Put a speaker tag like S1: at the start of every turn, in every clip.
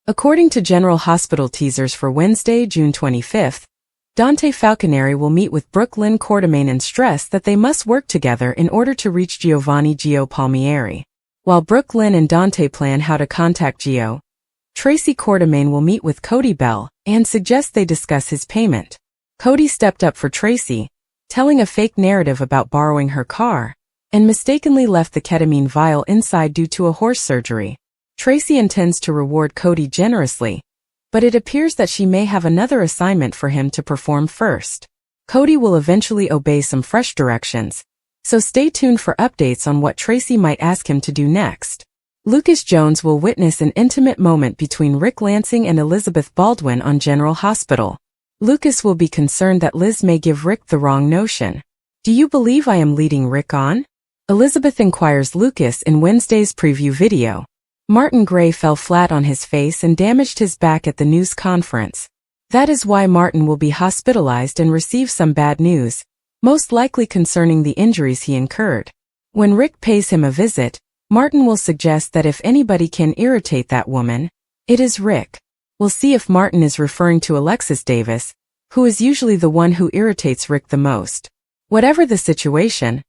S1: According to General Hospital teasers for Wednesday, June 25th, Dante Falconeri will meet with Brooke Lynn Quartermain and stress that they must work together in order to reach Giovanni Gio Palmieri. While Brooke Lynn and Dante plan how to contact Gio, Tracy Quartermain will meet with Cody Bell and suggest they discuss his payment. Cody stepped up for Tracy, telling a fake narrative about borrowing her car, and mistakenly left the ketamine vial inside due to a horse surgery. Tracy intends to reward Cody generously, but it appears that she may have another assignment for him to perform first. Cody will eventually obey some fresh directions, so stay tuned for updates on what Tracy might ask him to do next. Lucas Jones will witness an intimate moment between Rick Lansing and Elizabeth Baldwin on General Hospital. Lucas will be concerned that Liz may give Rick the wrong notion. "Do you believe I am leading Rick on?" Elizabeth inquires Lucas in Wednesday's preview video. Martin Gray fell flat on his face and damaged his back at the news conference. That is why Martin will be hospitalized and receive some bad news, most likely concerning the injuries he incurred. When Rick pays him a visit, Martin will suggest that if anybody can irritate that woman, it is Rick. We'll see if Martin is referring to Alexis Davis, who is usually the one who irritates Rick the most. Whatever the situation,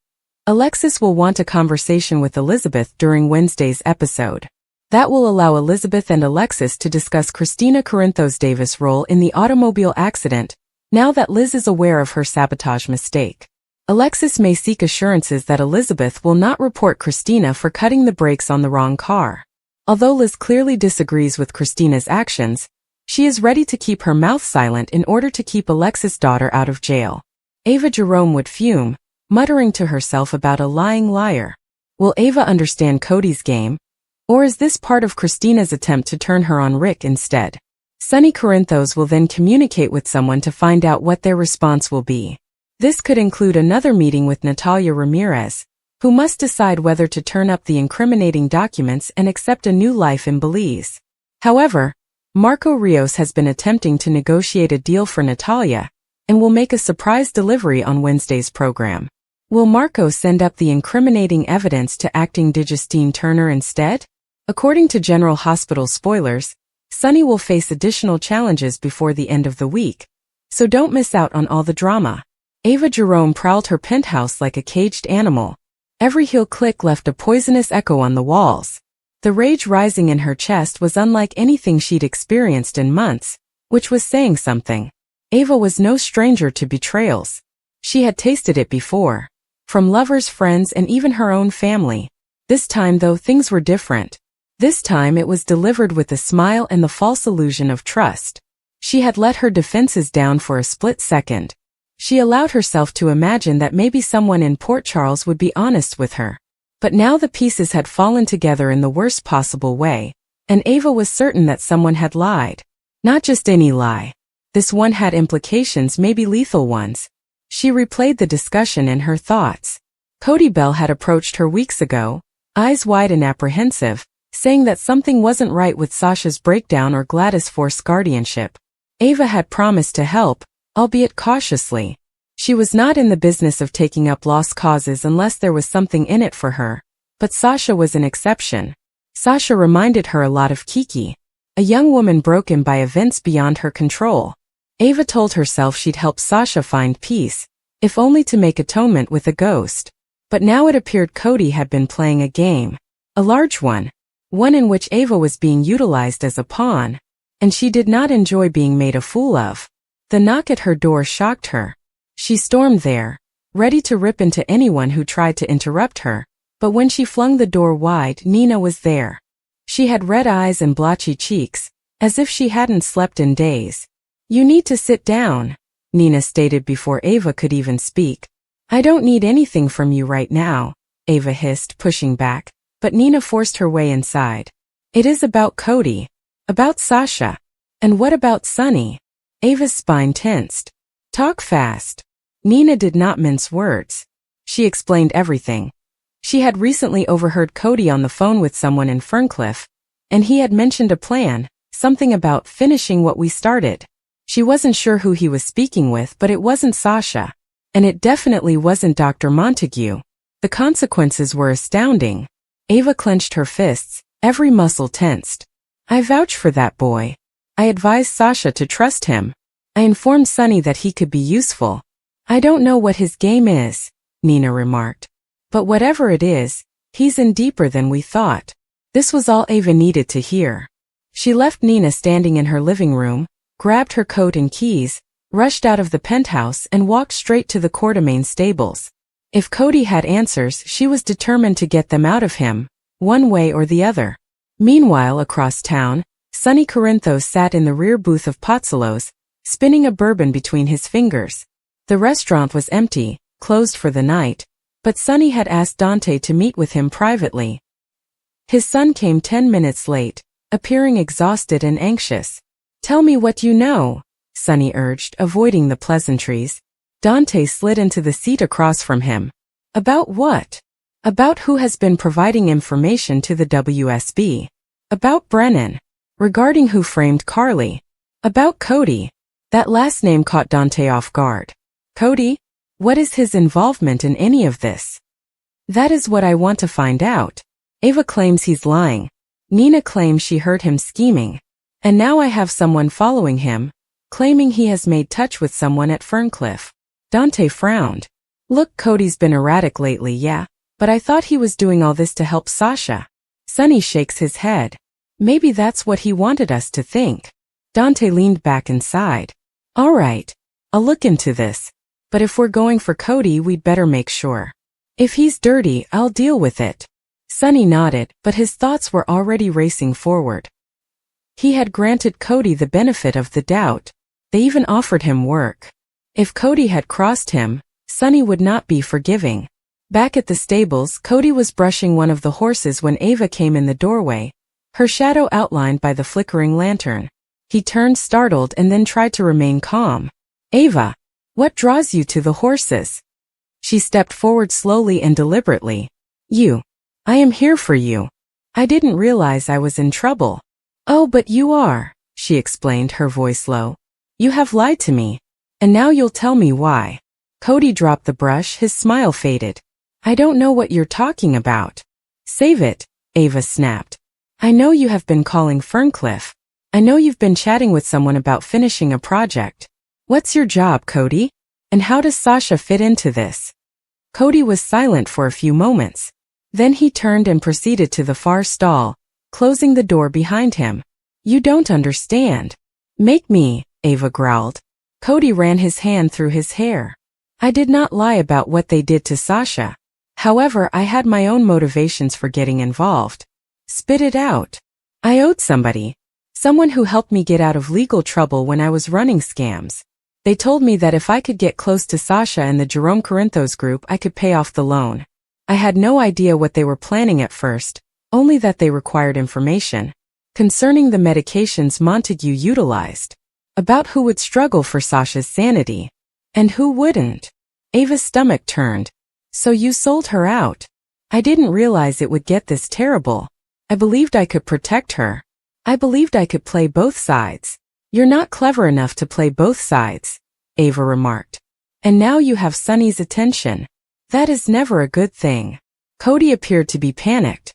S1: Alexis will want a conversation with Elizabeth during Wednesday's episode. That will allow Elizabeth and Alexis to discuss Christina Corinthos Davis' role in the automobile accident, now that Liz is aware of her sabotage mistake. Alexis may seek assurances that Elizabeth will not report Christina for cutting the brakes on the wrong car. Although Liz clearly disagrees with Christina's actions, she is ready to keep her mouth silent in order to keep Alexis' daughter out of jail. Ava Jerome would fume, muttering to herself about a lying liar. Will Ava understand Cody's game? Or is this part of Christina's attempt to turn her on Rick instead? Sonny Corinthos will then communicate with someone to find out what their response will be. This could include another meeting with Natalia Ramirez, who must decide whether to turn up the incriminating documents and accept a new life in Belize. However, Marco Rios has been attempting to negotiate a deal for Natalia, and will make a surprise delivery on Wednesday's program. Will Marco send up the incriminating evidence to acting Digistine Turner instead? According to General Hospital spoilers, Sonny will face additional challenges before the end of the week, so don't miss out on all the drama. Ava Jerome prowled her penthouse like a caged animal. Every heel click left a poisonous echo on the walls. The rage rising in her chest was unlike anything she'd experienced in months, which was saying something. Ava was no stranger to betrayals. She had tasted it before, from lovers, friends, and even her own family. This time, though, things were different. This time it was delivered with a smile and the false illusion of trust. She had let her defenses down for a split second. She allowed herself to imagine that maybe someone in Port Charles would be honest with her. But now the pieces had fallen together in the worst possible way, and Ava was certain that someone had lied. Not just any lie. This one had implications, maybe lethal ones. She replayed the discussion in her thoughts. Cody Bell had approached her weeks ago, eyes wide and apprehensive, saying that something wasn't right with Sasha's breakdown or Gladys' forced guardianship. Ava had promised to help, albeit cautiously. She was not in the business of taking up lost causes unless there was something in it for her, but Sasha was an exception. Sasha reminded her a lot of Kiki, a young woman broken by events beyond her control. Ava told herself she'd help Sasha find peace, if only to make atonement with a ghost. But now it appeared Cody had been playing a game. A large one. One in which Ava was being utilized as a pawn, and she did not enjoy being made a fool of. The knock at her door shocked her. She stormed there, ready to rip into anyone who tried to interrupt her, but when she flung the door wide, Nina was there. She had red eyes and blotchy cheeks, as if she hadn't slept in days. "You need to sit down," Nina stated before Ava could even speak. "I don't need anything from you right now," Ava hissed, pushing back. But Nina forced her way inside. "It is about Cody. About Sasha. And what about Sonny?" Ava's spine tensed. "Talk fast." Nina did not mince words. She explained everything. She had recently overheard Cody on the phone with someone in Ferncliff, and he had mentioned a plan, something about finishing what we started. She wasn't sure who he was speaking with, but it wasn't Sasha. And it definitely wasn't Dr. Montague. The consequences were astounding. Ava clenched her fists, every muscle tensed. I vouch for that boy. I advised Sasha to trust him. I informed Sunny that he could be useful. I don't know what his game is, Nina remarked. But whatever it is, he's in deeper than we thought. This was all Ava needed to hear. She left Nina standing in her living room, grabbed her coat and keys, rushed out of the penthouse and walked straight to the Quartermain stables. If Cody had answers, she was determined to get them out of him, one way or the other. Meanwhile, across town, Sonny Corinthos sat in the rear booth of Pozzolos, spinning a bourbon between his fingers. The restaurant was empty, closed for the night, but Sonny had asked Dante to meet with him privately. His son came 10 minutes late, appearing exhausted and anxious. Tell me what you know, Sonny urged, avoiding the pleasantries. Dante slid into the seat across from him. About what? About who has been providing information to the WSB. About Brennan. Regarding who framed Carly. About Cody. That last name caught Dante off guard. Cody? What is his involvement in any of this? That is what I want to find out. Ava claims he's lying. Nina claims she heard him scheming. And now I have someone following him, claiming he has made touch with someone at Ferncliff. Dante frowned. Look, Cody's been erratic lately, yeah, but I thought he was doing all this to help Sasha. Sonny shakes his head. Maybe that's what he wanted us to think. Dante leaned back and sighed. All right, I'll look into this. But if we're going for Cody, we'd better make sure. If he's dirty, I'll deal with it. Sonny nodded, but his thoughts were already racing forward. He had granted Cody the benefit of the doubt. They even offered him work. If Cody had crossed him, Sonny would not be forgiving. Back at the stables, Cody was brushing one of the horses when Ava came in the doorway, her shadow outlined by the flickering lantern. He turned startled and then tried to remain calm. Ava, what draws you to the horses? She stepped forward slowly and deliberately. You. I am here for you. I didn't realize I was in trouble. Oh, but you are, she explained, her voice low. You have lied to me. And now you'll tell me why. Cody dropped the brush, his smile faded. I don't know what you're talking about. Save it, Ava snapped. I know you have been calling Ferncliff. I know you've been chatting with someone about finishing a project. What's your job, Cody? And how does Sasha fit into this? Cody was silent for a few moments. Then he turned and proceeded to the far stall, closing the door behind him. You don't understand. Make me, Ava growled. Cody ran his hand through his hair. I did not lie about what they did to Sasha. However, I had my own motivations for getting involved. Spit it out. I owed somebody. Someone who helped me get out of legal trouble when I was running scams. They told me that if I could get close to Sasha and the Jerome Corinthos group, I could pay off the loan. I had no idea what they were planning at first, only that they required information concerning the medications Montague utilized, about who would struggle for Sasha's sanity, and who wouldn't. Ava's stomach turned. So you sold her out. I didn't realize it would get this terrible. I believed I could protect her. I believed I could play both sides. You're not clever enough to play both sides, Ava remarked. And now you have Sonny's attention. That is never a good thing. Cody appeared to be panicked.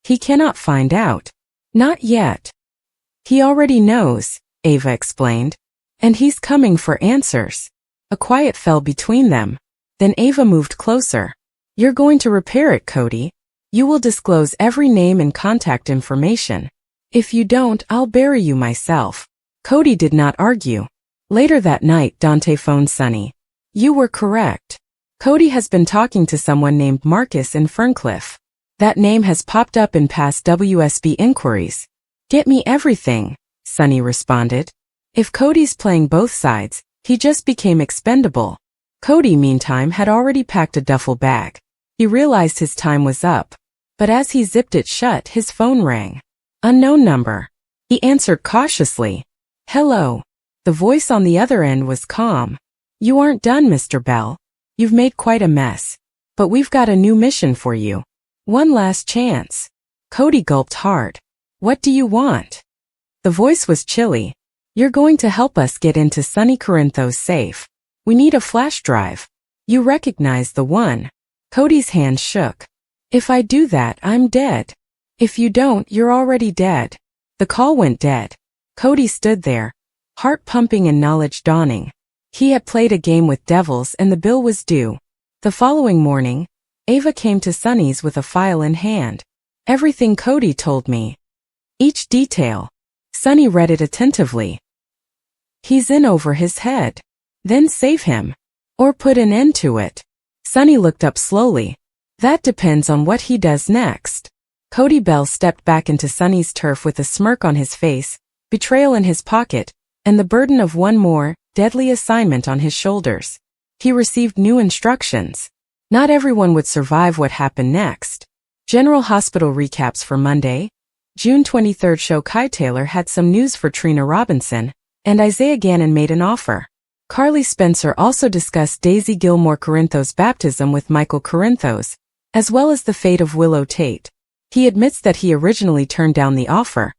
S1: He cannot find out. Not yet. He already knows, Ava explained. And he's coming for answers. A quiet fell between them. Then Ava moved closer. You're going to repair it, Cody. You will disclose every name and contact information. If you don't, I'll bury you myself. Cody did not argue. Later that night, Dante phoned Sonny. You were correct. Cody has been talking to someone named Marcus in Ferncliff. That name has popped up in past WSB inquiries. Get me everything, Sonny responded. If Cody's playing both sides, he just became expendable. Cody, meantime, had already packed a duffel bag. He realized his time was up. But as he zipped it shut, his phone rang. Unknown number. He answered cautiously. Hello. The voice on the other end was calm. You aren't done, Mr. Bell. You've made quite a mess. But we've got a new mission for you. One last chance. Cody gulped hard. What do you want? The voice was chilly. You're going to help us get into Sonny Corinthos' safe. We need a flash drive. You recognize the one. Cody's hand shook. If I do that, I'm dead. If you don't, you're already dead. The call went dead. Cody stood there, heart pumping and knowledge dawning. He had played a game with devils and the bill was due. The following morning, Ava came to Sunny's with a file in hand. Everything Cody told me. Each detail. Sunny read it attentively. He's in over his head. Then save him. Or put an end to it. Sunny looked up slowly. That depends on what he does next. Cody Bell stepped back into Sunny's turf with a smirk on his face, betrayal in his pocket, and the burden of one more, deadly assignment on his shoulders. He received new instructions. Not everyone would survive what happened next. General Hospital recaps for Monday, June 23 show Kai Taylor had some news for Trina Robinson, and Isaiah Gannon made an offer. Carly Spencer also discussed Daisy Gilmore Corinthos' baptism with Michael Corinthos, as well as the fate of Willow Tate. He admits that he originally turned down the offer,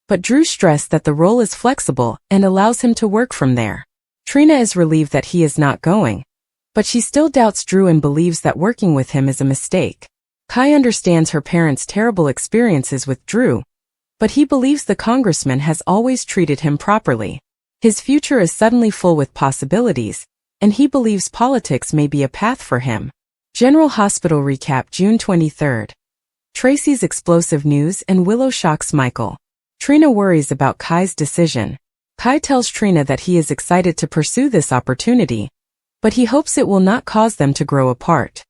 S1: but Drew stressed that the role is flexible and allows him to work from there. Trina is relieved that he is not going, but she still doubts Drew and believes that working with him is a mistake. Kai understands her parents' terrible experiences with Drew, but he believes the congressman has always treated him properly. His future is suddenly full with possibilities, and he believes politics may be a path for him. General Hospital recap June 23. Tracy's explosive news and Willow shocks Michael. Trina worries about Kai's decision. Kai tells Trina that he is excited to pursue this opportunity, but he hopes it will not cause them to grow apart.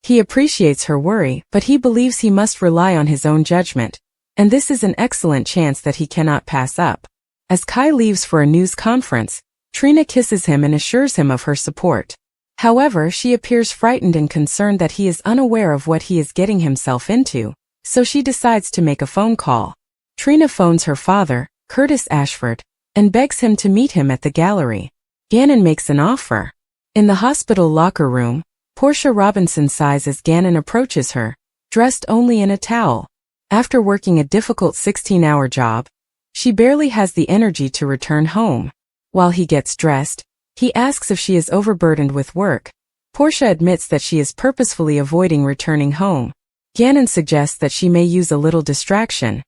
S1: He appreciates her worry, but he believes he must rely on his own judgment, and this is an excellent chance that he cannot pass up. As Kai leaves for a news conference, Trina kisses him and assures him of her support. However, she appears frightened and concerned that he is unaware of what he is getting himself into, so she decides to make a phone call. Trina phones her father, Curtis Ashford, and begs him to meet him at the gallery. Gannon makes an offer. In the hospital locker room, Portia Robinson sighs as Gannon approaches her, dressed only in a towel. After working a difficult 16-hour job, she barely has the energy to return home. While he gets dressed, he asks if she is overburdened with work. Portia admits that she is purposefully avoiding returning home. Gannon suggests that she may use a little distraction.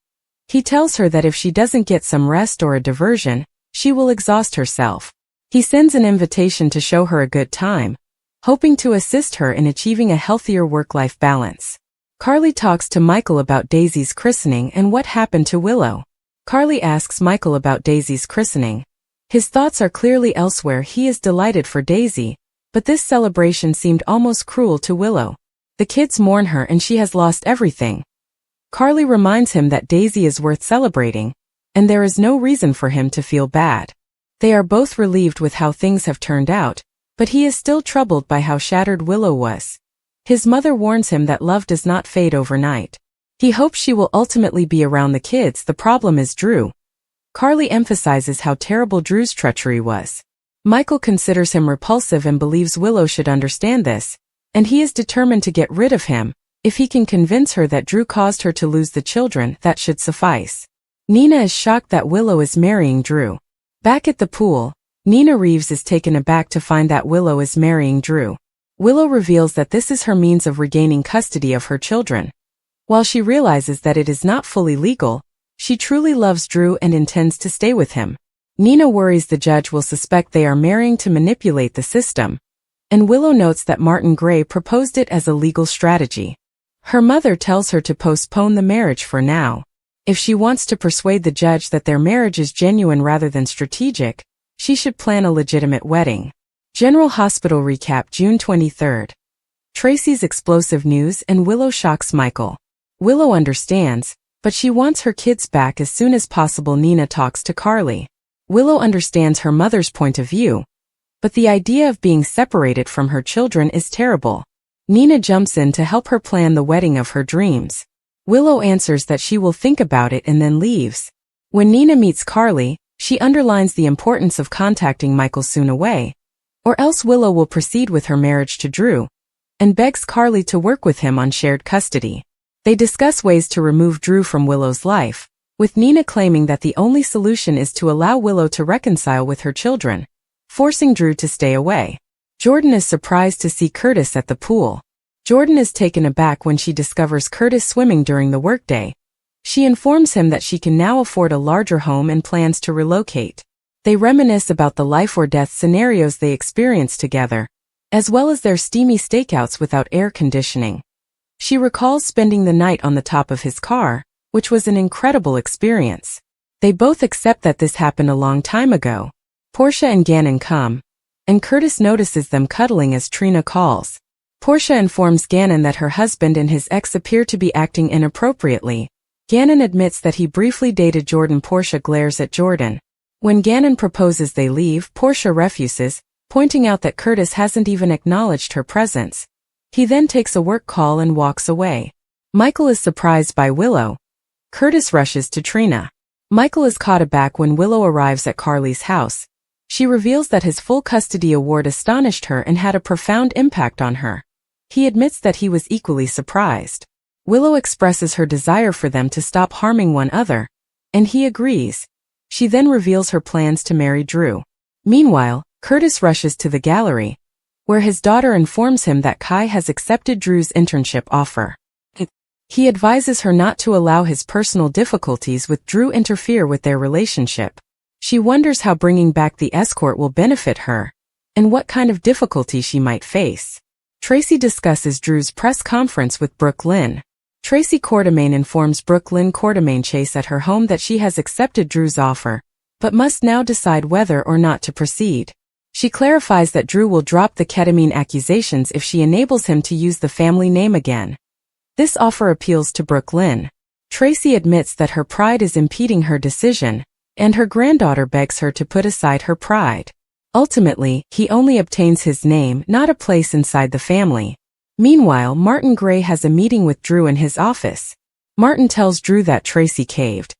S1: He tells her that if she doesn't get some rest or a diversion, she will exhaust herself. He sends an invitation to show her a good time, hoping to assist her in achieving a healthier work-life balance. Carly talks to Michael about Daisy's christening and what happened to Willow. Carly asks Michael about Daisy's christening. His thoughts are clearly elsewhere. He is delighted for Daisy, but this celebration seemed almost cruel to Willow. The kids mourn her and she has lost everything. Carly reminds him that Daisy is worth celebrating, and there is no reason for him to feel bad. They are both relieved with how things have turned out, but he is still troubled by how shattered Willow was. His mother warns him that love does not fade overnight. He hopes she will ultimately be around the kids. The problem is Drew. Carly emphasizes how terrible Drew's treachery was. Michael considers him repulsive and believes Willow should understand this, and he is determined to get rid of him. If he can convince her that Drew caused her to lose the children, that should suffice. Nina is shocked that Willow is marrying Drew. Back at the pool, Nina Reeves is taken aback to find that Willow is marrying Drew. Willow reveals that this is her means of regaining custody of her children. While she realizes that it is not fully legal, she truly loves Drew and intends to stay with him. Nina worries the judge will suspect they are marrying to manipulate the system, and Willow notes that Martin Gray proposed it as a legal strategy. Her mother tells her to postpone the marriage for now. If she wants to persuade the judge that their marriage is genuine rather than strategic, she should plan a legitimate wedding. General Hospital recap June 23. Tracy's explosive news and Willow shocks Michael. Willow understands, but she wants her kids back as soon as possible. Nina talks to Carly. Willow understands her mother's point of view, but the idea of being separated from her children is terrible. Nina jumps in to help her plan the wedding of her dreams. Willow answers that she will think about it and then leaves. When Nina meets Carly, she underlines the importance of contacting Michael soon away, or else Willow will proceed with her marriage to Drew, and begs Carly to work with him on shared custody. They discuss ways to remove Drew from Willow's life, with Nina claiming that the only solution is to allow Willow to reconcile with her children, forcing Drew to stay away. Jordan is surprised to see Curtis at the pool. Jordan is taken aback when she discovers Curtis swimming during the workday, She informs him that she can now afford a larger home and plans to relocate. They reminisce about the life-or-death scenarios they experienced together, as well as their steamy stakeouts without air conditioning. She recalls spending the night on the top of his car, which was an incredible experience. They both accept that this happened a long time ago. Portia and Gannon come, and Curtis notices them cuddling as Trina calls. Portia informs Gannon that her husband and his ex appear to be acting inappropriately. Gannon admits that he briefly dated Jordan. Portia glares at Jordan. When Gannon proposes they leave, Portia refuses, pointing out that Curtis hasn't even acknowledged her presence. He then takes a work call and walks away. Michael is surprised by Willow. Curtis rushes to Trina. Michael is caught aback when Willow arrives at Carly's house. She reveals that his full custody award astonished her and had a profound impact on her. He admits that he was equally surprised. Willow expresses her desire for them to stop harming one another, and he agrees. She then reveals her plans to marry Drew. Meanwhile, Curtis rushes to the gallery, where his daughter informs him that Kai has accepted Drew's internship offer. He advises her not to allow his personal difficulties with Drew interfere with their relationship. She wonders how bringing back the escort will benefit her, and what kind of difficulty she might face. Tracy discusses Drew's press conference with Brooke Lynn. Tracy Quartermain informs Brooke Lynn Quartermain Chase at her home that she has accepted Drew's offer, but must now decide whether or not to proceed. She clarifies that Drew will drop the ketamine accusations if she enables him to use the family name again. This offer appeals to Brooke Lynn. Tracy admits that her pride is impeding her decision, and her granddaughter begs her to put aside her pride. Ultimately, he only obtains his name, not a place inside the family. Meanwhile, Martin Gray has a meeting with Drew in his office. Martin tells Drew that Tracy caved.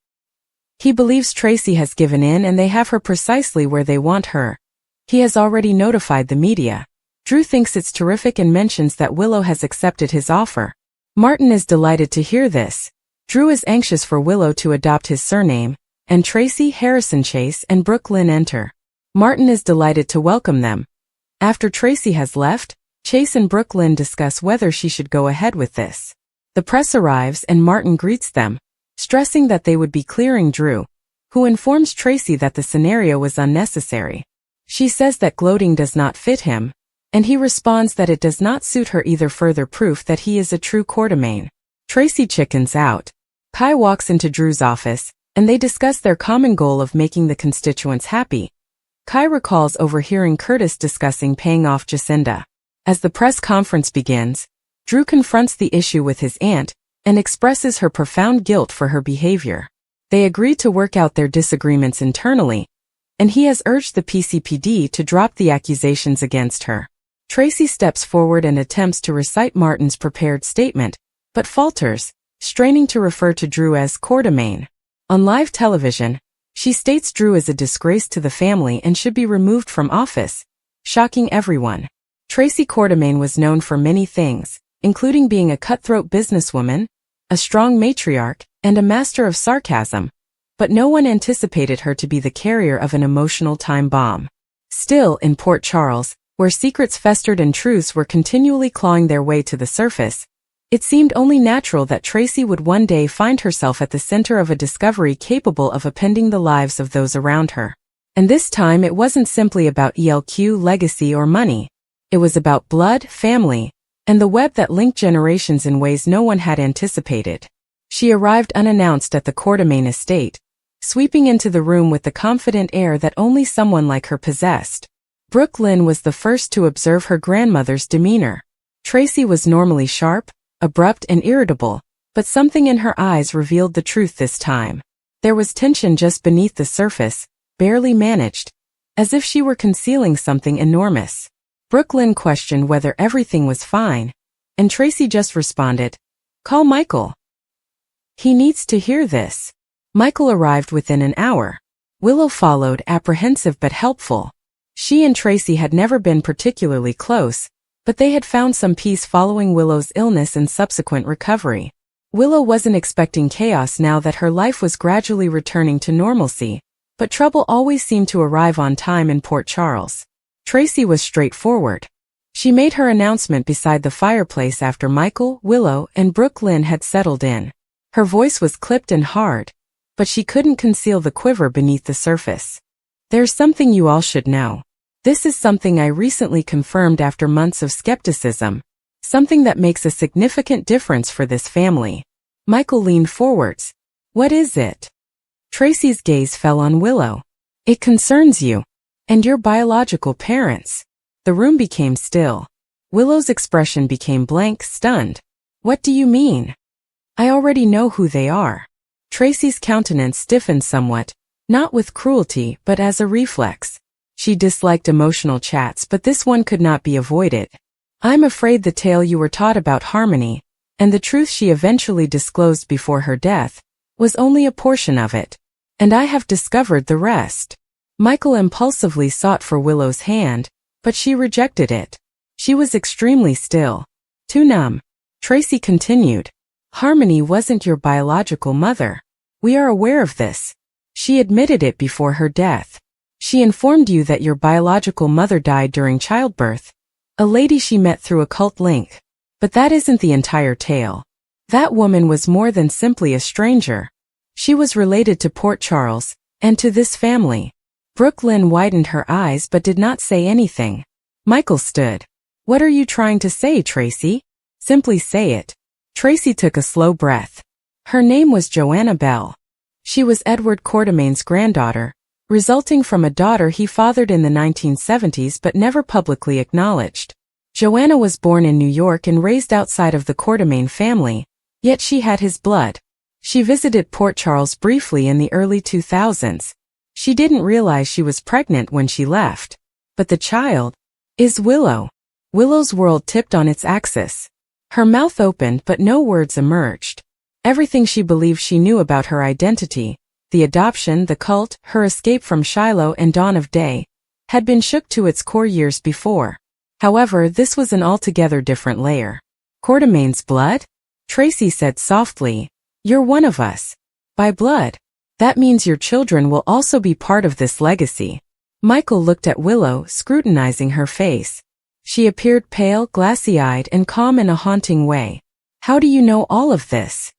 S1: He believes Tracy has given in and they have her precisely where they want her. He has already notified the media. Drew thinks it's terrific and mentions that Willow has accepted his offer. Martin is delighted to hear this. Drew is anxious for Willow to adopt his surname, and Tracy, Harrison Chase, and Brooke Lynn enter. Martin is delighted to welcome them. After Tracy has left, Chase and Brooke Lynn discuss whether she should go ahead with this. The press arrives and Martin greets them, stressing that they would be clearing Drew, who informs Tracy that the scenario was unnecessary. She says that gloating does not fit him, and he responds that it does not suit her either. Further proof that he is a true Quartermain. Tracy chickens out. Kai walks into Drew's office, and they discuss their common goal of making the constituents happy. Kai recalls overhearing Curtis discussing paying off Jacinda. As the press conference begins, Drew confronts the issue with his aunt and expresses her profound guilt for her behavior. They agree to work out their disagreements internally, and he has urged the PCPD to drop the accusations against her. Tracy steps forward and attempts to recite Martin's prepared statement, but falters, straining to refer to Drew as Quartermain. On live television, she states Drew is a disgrace to the family and should be removed from office, shocking everyone. Tracy Quartermain was known for many things, including being a cutthroat businesswoman, a strong matriarch, and a master of sarcasm, but no one anticipated her to be the carrier of an emotional time bomb. Still, in Port Charles, where secrets festered and truths were continually clawing their way to the surface, it seemed only natural that Tracy would one day find herself at the center of a discovery capable of upending the lives of those around her. And this time it wasn't simply about ELQ, legacy, or money. It was about blood, family, and the web that linked generations in ways no one had anticipated. She arrived unannounced at the Quartermain estate, sweeping into the room with the confident air that only someone like her possessed. Brooke Lynn was the first to observe her grandmother's demeanor. Tracy was normally sharp, abrupt, and irritable, but something in her eyes revealed the truth this time. There was tension just beneath the surface, barely managed, as if she were concealing something enormous. Brooke Lynn questioned whether everything was fine, and Tracy just responded, "Call Michael. He needs to hear this." Michael arrived within an hour. Willow followed, apprehensive but helpful. She and Tracy had never been particularly close, but they had found some peace following Willow's illness and subsequent recovery. Willow wasn't expecting chaos now that her life was gradually returning to normalcy, but trouble always seemed to arrive on time in Port Charles. Tracy was straightforward. She made her announcement beside the fireplace after Michael, Willow, and Brooke Lynn had settled in. Her voice was clipped and hard, but she couldn't conceal the quiver beneath the surface. There's something you all should know. This is something I recently confirmed after months of skepticism. Something that makes a significant difference for this family. Michael leaned forwards. What is it? Tracy's gaze fell on Willow. It concerns you. And your biological parents. The room became still. Willow's expression became blank, stunned. What do you mean? I already know who they are. Tracy's countenance stiffened somewhat, not with cruelty but as a reflex. She disliked emotional chats, but this one could not be avoided. I'm afraid the tale you were taught about Harmony, and the truth she eventually disclosed before her death, was only a portion of it. And I have discovered the rest. Michael impulsively sought for Willow's hand, but she rejected it. She was extremely still. Too numb. Tracy continued. Harmony wasn't your biological mother. We are aware of this. She admitted it before her death. She informed you that your biological mother died during childbirth. A lady she met through a cult link. But that isn't the entire tale. That woman was more than simply a stranger. She was related to Port Charles, and to this family. Brooklyn widened her eyes but did not say anything. Michael stood. What are you trying to say, Tracy? Simply say it. Tracy took a slow breath. Her name was Joanna Bell. She was Edward Quartermain's granddaughter, resulting from a daughter he fathered in the 1970s but never publicly acknowledged. Joanna was born in New York and raised outside of the Quartermain family, yet she had his blood. She visited Port Charles briefly in the early 2000s. She didn't realize she was pregnant when she left. But the child is Willow. Willow's world tipped on its axis. Her mouth opened but no words emerged. Everything she believed she knew about her identity, the adoption, the cult, her escape from Shiloh and dawn of day, had been shook to its core years before. However, this was an altogether different layer. Quartermain's blood? Tracy said softly. You're one of us. By blood. That means your children will also be part of this legacy. Michael looked at Willow, scrutinizing her face. She appeared pale, glassy-eyed, and calm in a haunting way. How do you know all of this?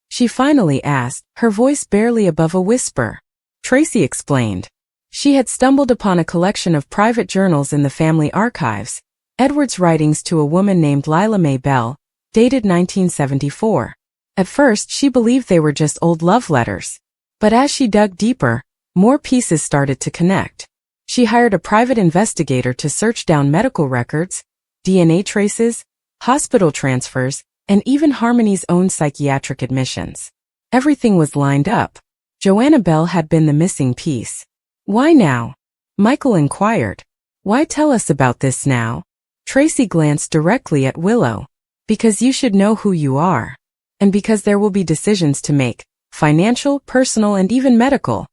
S1: She finally asked, her voice barely above a whisper. Tracy explained. She had stumbled upon a collection of private journals in the family archives, Edward's writings to a woman named Lila Mae Bell, dated 1974. At first, she believed they were just old love letters. But as she dug deeper, more pieces started to connect. She hired a private investigator to search down medical records, DNA traces, hospital transfers, and even Harmony's own psychiatric admissions. Everything was lined up. Joanna Bell had been the missing piece. Why now? Michael inquired. Why tell us about this now? Tracy glanced directly at Willow. Because you should know who you are. And because there will be decisions to make, financial, personal, and even medical.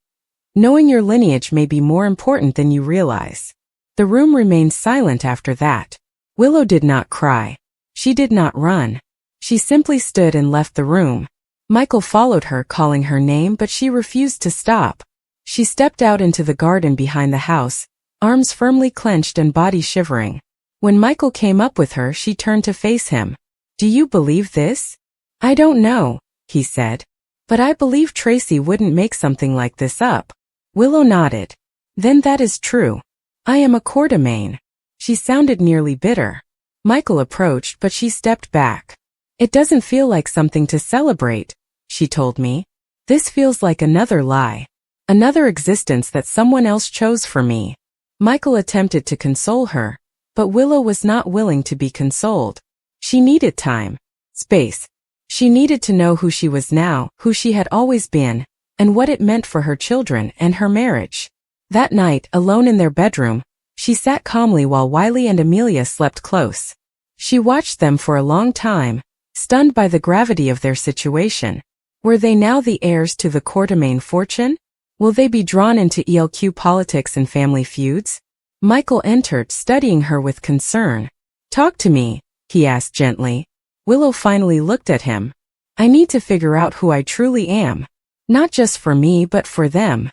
S1: Knowing your lineage may be more important than you realize. The room remained silent after that. Willow did not cry. She did not run. She simply stood and left the room. Michael followed her, calling her name, but she refused to stop. She stepped out into the garden behind the house, arms firmly clenched and body shivering. When Michael came up with her, she turned to face him. Do you believe this? I don't know, he said. But I believe Tracy wouldn't make something like this up. Willow nodded. Then that is true. I am a Quartermain. She sounded nearly bitter. Michael approached, but she stepped back. It doesn't feel like something to celebrate, she told me. This feels like another lie. Another existence that someone else chose for me. Michael attempted to console her, but Willow was not willing to be consoled. She needed time, space. She needed to know who she was now, who she had always been, and what it meant for her children and her marriage. That night, alone in their bedroom, she sat calmly while Wiley and Amelia slept close. She watched them for a long time, stunned by the gravity of their situation. Were they now the heirs to the Quartermain fortune? Will they be drawn into ELQ politics and family feuds? Michael entered, studying her with concern. Talk to me, he asked gently. Willow finally looked at him. I need to figure out who I truly am. Not just for me but for them.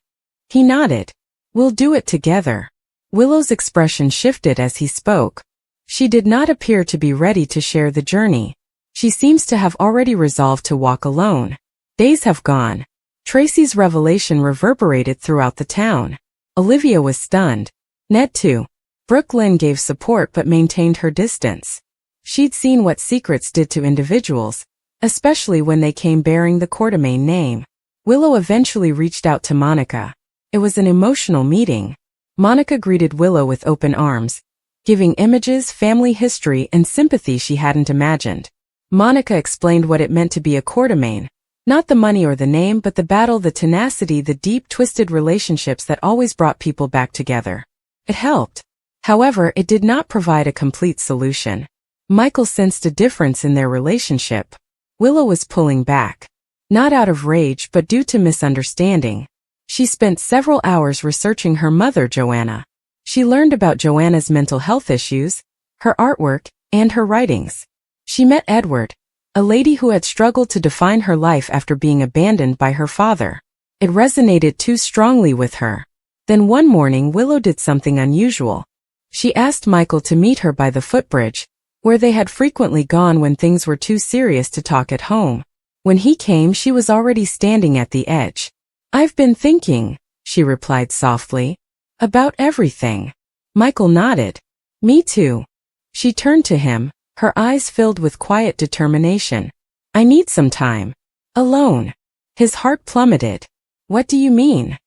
S1: He nodded. We'll do it together. Willow's expression shifted as he spoke. She did not appear to be ready to share the journey. She seems to have already resolved to walk alone. Days have gone. Tracy's revelation reverberated throughout the town. Olivia was stunned. Ned too. Brooke Lynn gave support but maintained her distance. She'd seen what secrets did to individuals, especially when they came bearing the Quartermain name. Willow eventually reached out to Monica. It was an emotional meeting. Monica greeted Willow with open arms, giving images, family history, and sympathy she hadn't imagined. Monica explained what it meant to be a Quartermain. Not the money or the name, but the battle, the tenacity, the deep, twisted relationships that always brought people back together. It helped. However, it did not provide a complete solution. Michael sensed a difference in their relationship. Willow was pulling back. Not out of rage, but due to misunderstanding. She spent several hours researching her mother, Joanna. She learned about Joanna's mental health issues, her artwork, and her writings. She met Edward, a lady who had struggled to define her life after being abandoned by her father. It resonated too strongly with her. Then one morning Willow did something unusual. She asked Michael to meet her by the footbridge, where they had frequently gone when things were too serious to talk at home. When he came, she was already standing at the edge. "I've been thinking," she replied softly, "about everything." Michael nodded. "Me too." She turned to him, her eyes filled with quiet determination. "I need some time. Alone." His heart plummeted. "What do you mean?"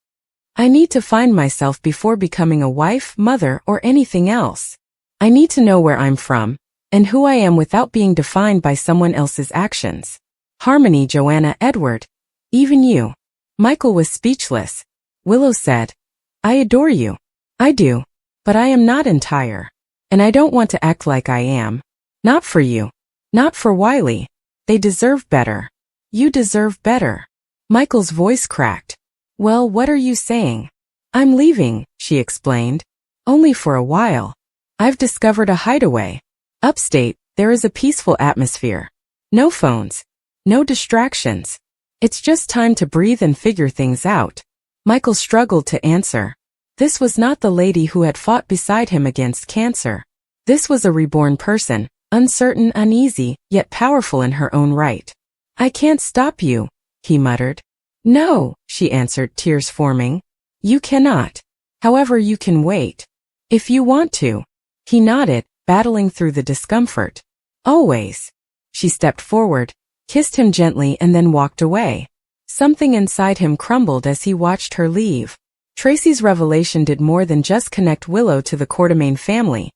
S1: "I need to find myself before becoming a wife, mother, or anything else. I need to know where I'm from, and who I am without being defined by someone else's actions." Harmony, Joanna, Edward. Even you. Michael was speechless. Willow said, "I adore you." "I do. But I am not entire. And I don't want to act like I am. Not for you. Not for Wiley. They deserve better. You deserve better." Michael's voice cracked. "Well, what are you saying?" "I'm leaving," she explained. "Only for a while. I've discovered a hideaway. Upstate, there is a peaceful atmosphere. No phones. No distractions. It's just time to breathe and figure things out." Michael struggled to answer. This was not the lady who had fought beside him against cancer. This was a reborn person, uncertain, uneasy, yet powerful in her own right. "I can't stop you," he muttered. "No," she answered, tears forming. "You cannot. However, you can wait. If you want to." He nodded, battling through the discomfort. "Always." She stepped forward, kissed him gently, and then walked away. Something inside him crumbled as he watched her leave. Tracy's revelation did more than just connect Willow to the Quartermain family.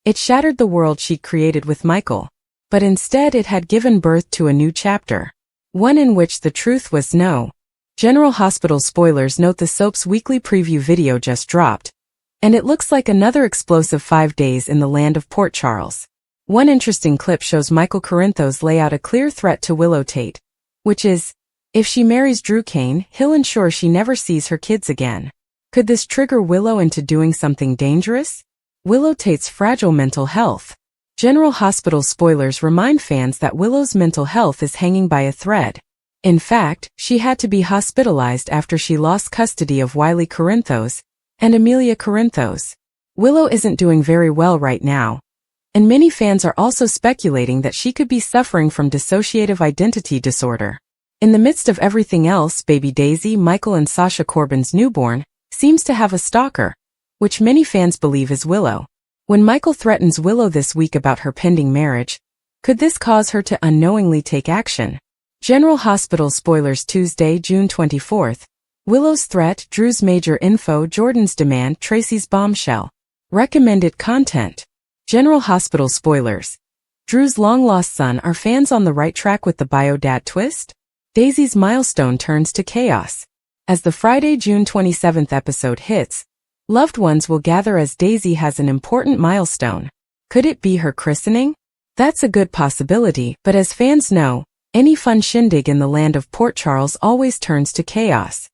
S1: It shattered the world she'd created with Michael. But instead it had given birth to a new chapter. One in which the truth was no. General Hospital spoilers note the soap's weekly preview video just dropped, and it looks like another explosive 5 days in the land of Port Charles. One interesting clip shows Michael Corinthos lay out a clear threat to Willow Tate, which is, if she marries Drew Kane, he'll ensure she never sees her kids again. Could this trigger Willow into doing something dangerous? Willow Tate's fragile mental health. General Hospital spoilers remind fans that Willow's mental health is hanging by a thread. In fact, she had to be hospitalized after she lost custody of Wiley Corinthos and Amelia Corinthos. Willow isn't doing very well right now, and many fans are also speculating that she could be suffering from dissociative identity disorder. In the midst of everything else, baby Daisy, Michael and Sasha Corbin's newborn, seems to have a stalker, which many fans believe is Willow. When Michael threatens Willow this week about her pending marriage, could this cause her to unknowingly take action? General Hospital spoilers Tuesday, June 24th. Willow's threat, Drew's major info, Jordan's demand, Tracy's bombshell. Recommended content. General Hospital spoilers. Drew's long-lost son. Are fans on the right track with the bio-dad twist? Daisy's milestone turns to chaos. As the Friday, June 27th episode hits, loved ones will gather as Daisy has an important milestone. Could it be her christening? That's a good possibility, but as fans know, any fun shindig in the land of Port Charles always turns to chaos.